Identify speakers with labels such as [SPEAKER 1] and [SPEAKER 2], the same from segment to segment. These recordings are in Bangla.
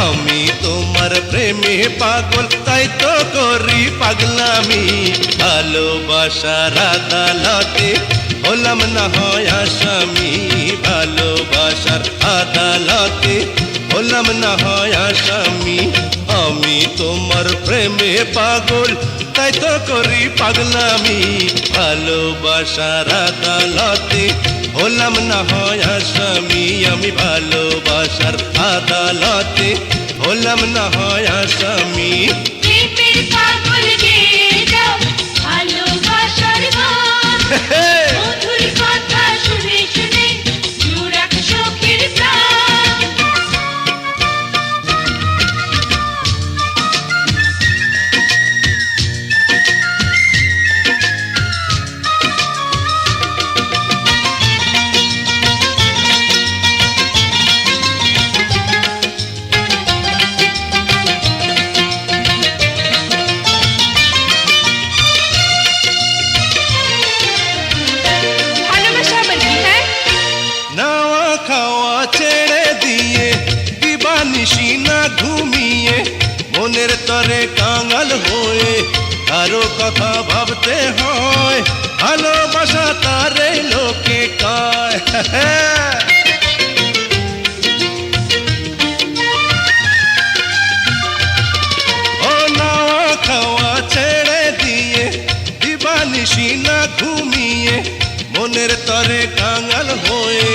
[SPEAKER 1] আমি তোমার প্রেমে পাগল, তাই তো করি পাগলামি। ভালোবাসার আদালতে হলাম না হয় আসামি, ভালোবাসার আদালতে হলাম না হয় আসামি। আমি তোমার প্রেমে পাগল, তাই তো করি পাগলামি। ভালোবাসার আদালতে হলাম না হয় আসামি, আমি ভালোবাসার আদালতে হলাম না হয় আসামি।
[SPEAKER 2] প্রেমের পাগল গেয়ে যাও ভালোবাসার গান, মধুর কথা শুনে শুনে জুড়াক শোকের প্রাণ। ভালোবাসা আবার কি? হ্যাঁ,
[SPEAKER 1] নাওয়া খাওয়া ছেড়ে দিয়ে দিবানিশি না ঘুমিয়ে, মনের তরে কাঙাল হয়ে কারো কথা ভাবতে হয়। ভালোবাসা তারে লোকে কয় ও নাওয়া খাওয়া ছেড়ে দিয়ে দিবানিশি না ঘুমিয়ে, মনের তরে কাঙাল হয়ে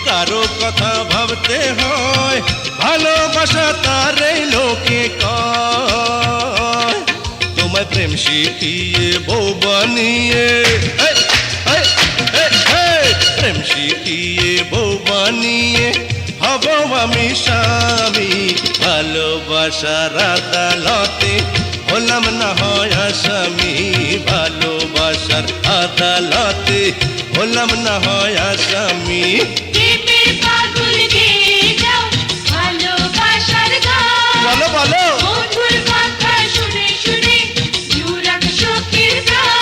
[SPEAKER 1] কারো কথা ভাবতে হয়। ভালোবাসা তারে লোকে কয়। তোমায় প্রেম শিখিয়ে বউ বানিয়ে, প্রেম শিখিয়ে বউ বানিয়ে হব আমি স্বামী। ভালোবাসার আদালতে হলাম না হয় আসামি, ভালোবাসার আদালতে হলাম না হয় আসামি।
[SPEAKER 2] প্রেমের পাগল গেয়ে যাও ভালোবাসার গান,
[SPEAKER 1] বলো বলো
[SPEAKER 2] মধুর কথা শুনে শুনে জুড়াক শোকের প্রাণ।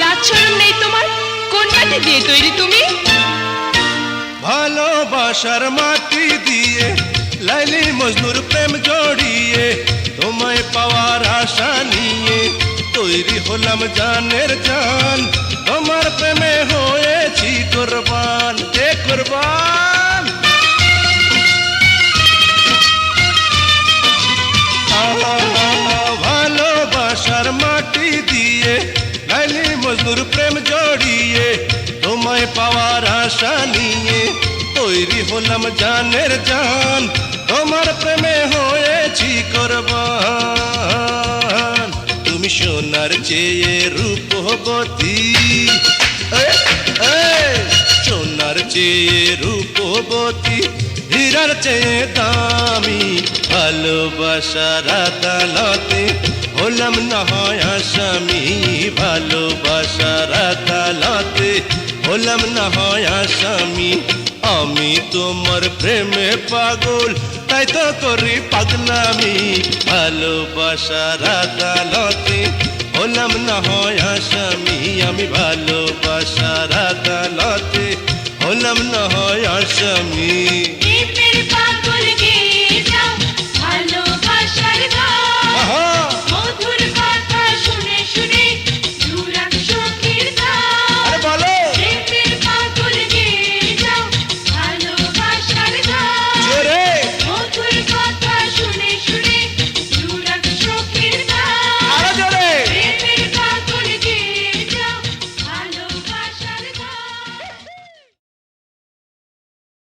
[SPEAKER 2] লাজ শরম নেই তোমার? কোন মাটি দিয়ে তৈরি তুমি?
[SPEAKER 1] ভালোবাসার মাটি দিয়ে লাইলি মজনুর প্রেম জড়িয়ে, তোমায় পাওয়ার আশা নিয়ে তৈরি হলাম জানের জান। তোমার প্রেমে হয়েছি কুরবান, এ কুরবান। ভালোবাসার মাটি দিয়ে লাইলি মজনুর প্রেম জড়িয়ে, তোমায় পাওয়ার আশা নিয়ে তৈরি হলাম জানের জান। তোমার প্রেমে হয়েছি কুরবান। তুমি সোনার চেয়ে রূপবতী, সোনার চেয়ে রূপবতী, হীরার চেয়ে দামি। ভালোবাসার আদালতে হলাম না হয় আসামি, ভালোবাসার আদালতে হলাম না হয় আসামি। আমি তোমার প্রেমে পাগল, তাই তো করি পাগলামি। ভালোবাসার আদালতে হলাম না হয় আসামি, আমি ভালোবাসার আদালতে হলাম না হয় আসামি।